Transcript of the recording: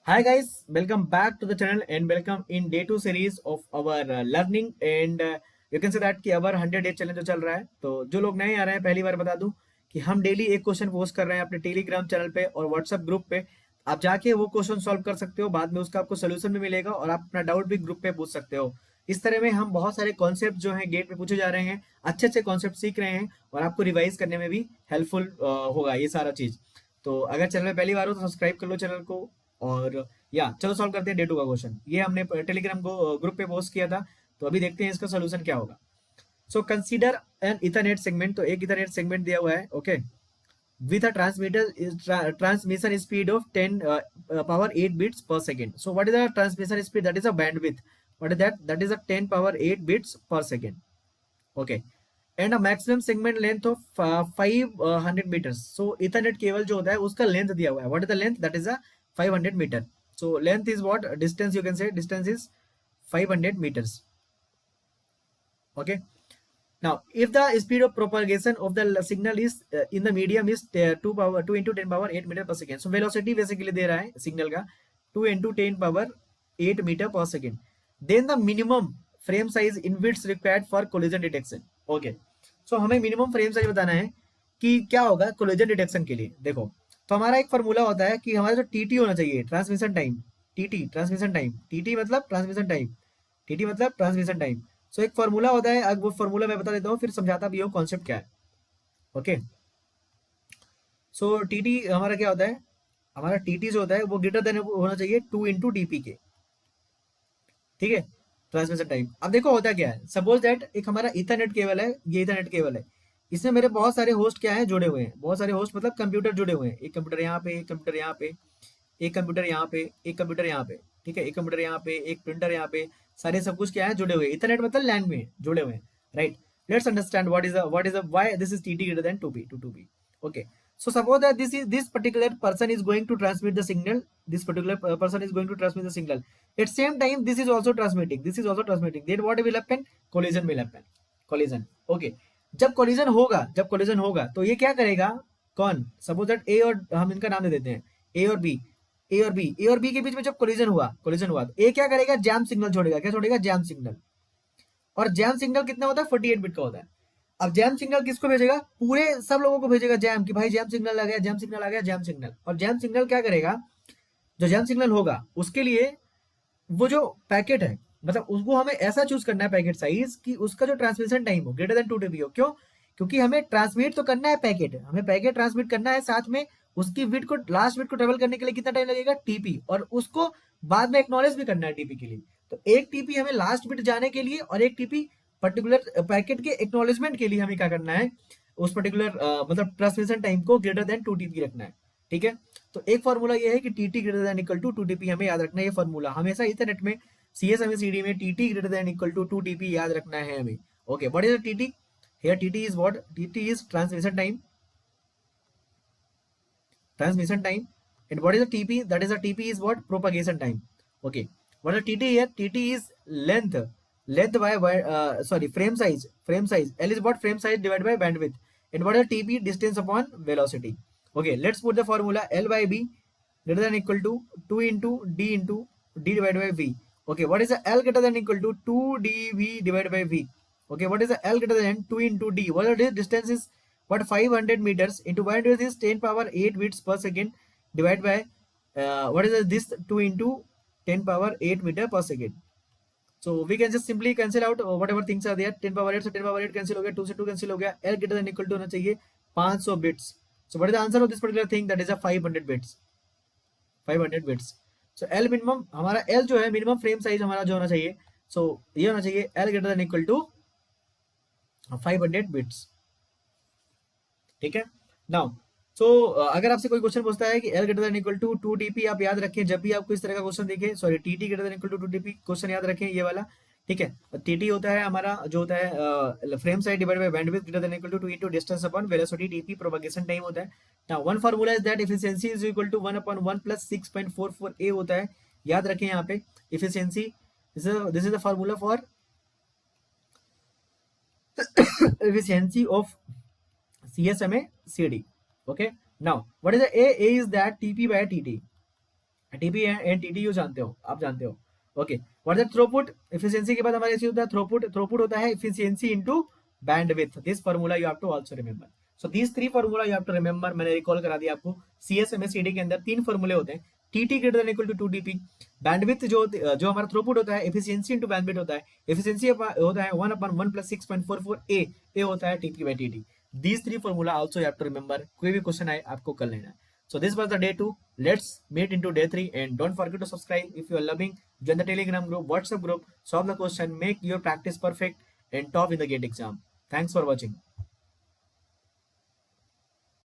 Hi guys, welcome back to the channel and welcome in day 2 series of our learning and you can say that कि our 100 day challenge जो चल रहा है। तो जो लोग नए आ रहे हैं पहली बार बता दूं कि हम डेली एक क्वेश्चन पोस्ट कर रहे हैं अपने टेलीग्राम चैनल पे और व्हाट्सएप ग्रुप पे। आप जाके वो क्वेश्चन सॉल्व कर सकते हो, बाद में उसका आपको सोल्यूशन भी मिलेगा और आप अपना डाउट भी ग्रुप पे पूछ सकते हो। इस तरह में हम बहुत सारे कॉन्सेप्ट जो हैं गेट में पूछे जा रहे हैं, अच्छे अच्छे कॉन्सेप्ट सीख रहे हैं और आपको रिवाइज करने में भी हेल्पफुल होगा ये सारा चीज। तो अगर चैनल में पहली बार हो तो सब्सक्राइब कर लो चैनल को। और या चलो सॉल्व करते हैं डे 2 का क्वेश्चन। ये हमने टेलीग्राम को ग्रुप पे पोस्ट किया था, तो अभी देखते हैं इसका सोल्यूशन क्या होगा। So consider N Ethernet segment. तो एक इथरनेट सेगमेंट दिया हुआ है, okay, with a transmission speed of 10 power 8 bits per second. So what is the transmission speed? That is a bandwidth. What is that? That is a 10 power 8 bits per second. Okay. And a maximum segment length of 500 meters. So ethernet cable जो होता है उसका length दिया हुआ है. What is the length? That is a 500 meter. So length is what? Distance, you can say distance is 500 meters. Okay. Now, if the speed of propagation of the signal is in the medium is 2 into 10 power 8 meter per second. So velocity basically दे रहा है signal का 2 into 10 power 8 meter per second. Then the minimum frame size in bits required for collision detection. Okay. So हमें minimum frame size बताना है कि क्या होगा collision detection के लिए। देखो, तो हमारा एक फॉर्मूला होता है कि हमारा जो टीटी होना चाहिए, transmission time, TT transmission time, TT मतलब ट्रांसमिशन टाइम, टीटी मतलब ट्रांसमिशन टाइम। सो एक फॉर्मूला होता है, अब वो फॉर्मूला मैं बता देता हूँ फिर समझाता भी हूँ कॉन्सेप्ट क्या है। ओके, सो टीटी हमारा क्या होता है, हमारा टीटी जो होता है वो ग्रेटर देन होना चाहिए 2 इंटू डीपी के। ठीक है, ट्रांसमिशन टाइम। अब देखो होता क्या है, सपोज दैट एक हमारा इथरनेट केबल है, ये इथरनेट केबल है, इसमें मेरे बहुत सारे होस्ट क्या है जुड़े हुए हैं, बहुत सारे होस्ट मतलब कंप्यूटर जुड़े हुए हैं। एक कंप्यूटर यहाँ पे, एक कंप्यूटर यहाँ पे, एक कंप्यूटर यहाँ पे, एक कंप्यूटर यहाँ पे, ठीक है, एक कंप्यूटर यहाँ पे, एक प्रिंटर यहाँ पे, सारे सब कुछ क्या है जुड़े हुए। इथरनेट मतलब लैन में जुड़े हुए हैं, right. Let's understand what is why this is TT greater than 2p to 2p। Okay, so suppose that this particular person is going to transmit the signal, this particular person is going to transmit the signal, at same time this is also transmitting, this is also transmitting, then what will happen? Collision will happen, collision। okay, जब collision होगा तो ये क्या करेगा, कौन, suppose that ए और हम इनका नाम दे देते हैं ए और बी, ए और बी के बीच में जब कोलिजन हुआ तो ए क्या करेगा, जैम सिग्नल छोड़ेगा। क्या छोड़ेगा? Jam signal. और जैम सिग्नल कितना होता है? 48 बिट का होता है। अब जैम सिग्नल किसको भेजेगा? पूरे सब लोगों को भेजेगा जैम, कि भाई जैम सिग्नल आ गया, जैम सिग्नल आ गया, जैम सिग्नल। और जैम सिग्नल क्या करेगा, जो जैम सिग्नल होगा उसके लिए वो जो पैकेट है, मतलब उसको हमें ऐसा चूज करना है पैकेट साइज कि उसका जो ट्रांसमिशन टाइम हो ग्रेटर देन 2 TB हो। क्यों? क्योंकि हमें ट्रांसमिट तो करना है पैकेट, हमें पैकेट ट्रांसमिट करना है, साथ में उसकी बिट को, लास्ट बिट को ट्रेवल करने के लिए कितना टाइम लगेगा? टीपी। और उसको बाद में एक्नॉलेज भी करना है टीपी के लिए। तो एक टीपी हमें लास्ट बिट जाने के लिए और एक टीपी पर्टिकुलर पैकेट के एक्नॉलेजमेंट के लिए हमें क्या करना है, उस पर्टिकुलर मतलब ट्रांसमिशन टाइम को ग्रेटर देन 2 TB रखना है। ठीक है, तो एक फॉर्मूला ये है कि TT greater than equal to 2 TB, हमें याद रखना है ये फॉर्मूला हमेशा इथरनेट में, CSMACD में TT greater than equal to 2 TB याद रखना है हमें। Okay, what is TT? Here TT is what? TT is transmission time, transmission time. And what is the TP? That is the TP is what? Propagation time. Okay, what is TT here? TT is length, length by sorry, frame size. L is what? Frame size divided by bandwidth. And what is TP? Distance upon velocity. Okay, let's put the formula L by B greater than equal to 2 into D divided by V. Okay, what is the L greater than equal to 2 dV divided by V? Okay, what is the L greater than 2 into D? What is the distance is what? 500 meters into bandwidth is 10 power 8 bits per second divided by what is this 2 into 10 power 8 meter per second. So we can just simply cancel out whatever things are there. 10 power 8 से 10 power 8 cancel हो गया, 2 से 2 cancel हो गया, L greater than equal to होना चाहिए 500 bits. So what is the answer of this particular thing? That is a 500 bits. 500 bits. So L minimum, हमारा L जो है मिनिमम फ्रेम साइज हमारा जो होना चाहिए, so ये होना चाहिए L greater than equal to 500 bits। ठीक है, नाउ सो अगर आपसे कोई क्वेश्चन पूछता है कि L greater than equal to 2 TP, आप याद रखें जब भी आपको इस तरह का क्वेश्चन देखे, sorry TT greater than equal to 2 TP question याद रखें ये वाला। ठीक है, टीटी होता है हमारा जो होता है frame size divide by bandwidth greater than equal to 2 into distance upon velocity, TP propagation time होता है। Now one formula is that efficiency is equal to 1/1 plus 6.44 ए होता है, याद रखें यहाँ पे efficiency. This is the formula for efficiency of CSMA CD. Okay. Now, what is the A? A is that TP by TT. TP and TTU जानते हो, आप जानते हो। Okay, what is throughput? Efficiency के बाद हमारे ऐसे होता है थ्रूपुट। थ्रूपुट होता है efficiency into bandwidth. This formula you have to also remember. So these three formula you have to remember. मैंने रिकॉल करा दिया आपको। सीएसएमएसईडी के अंदर तीन फार्मूले होते हैं। TT greater than equal to 2 TP. Bandwidth जो हमारा थ्रूपुट होता है, एफिशिएंसी इनटू बैंडविड्थ होता है। एफिशिएंसी होता है 1/1 + 6.44 ए होता है TP TT. These three formula also you have to remember. कोई भी क्वेश्चन आए आपको कर लेना है। So this was the day 2. Let's meet into day 3, and don't forget to subscribe if you are loving. Join the Telegram group, WhatsApp group, solve the question, make your practice perfect, and top in the GATE exam. Thanks for watching.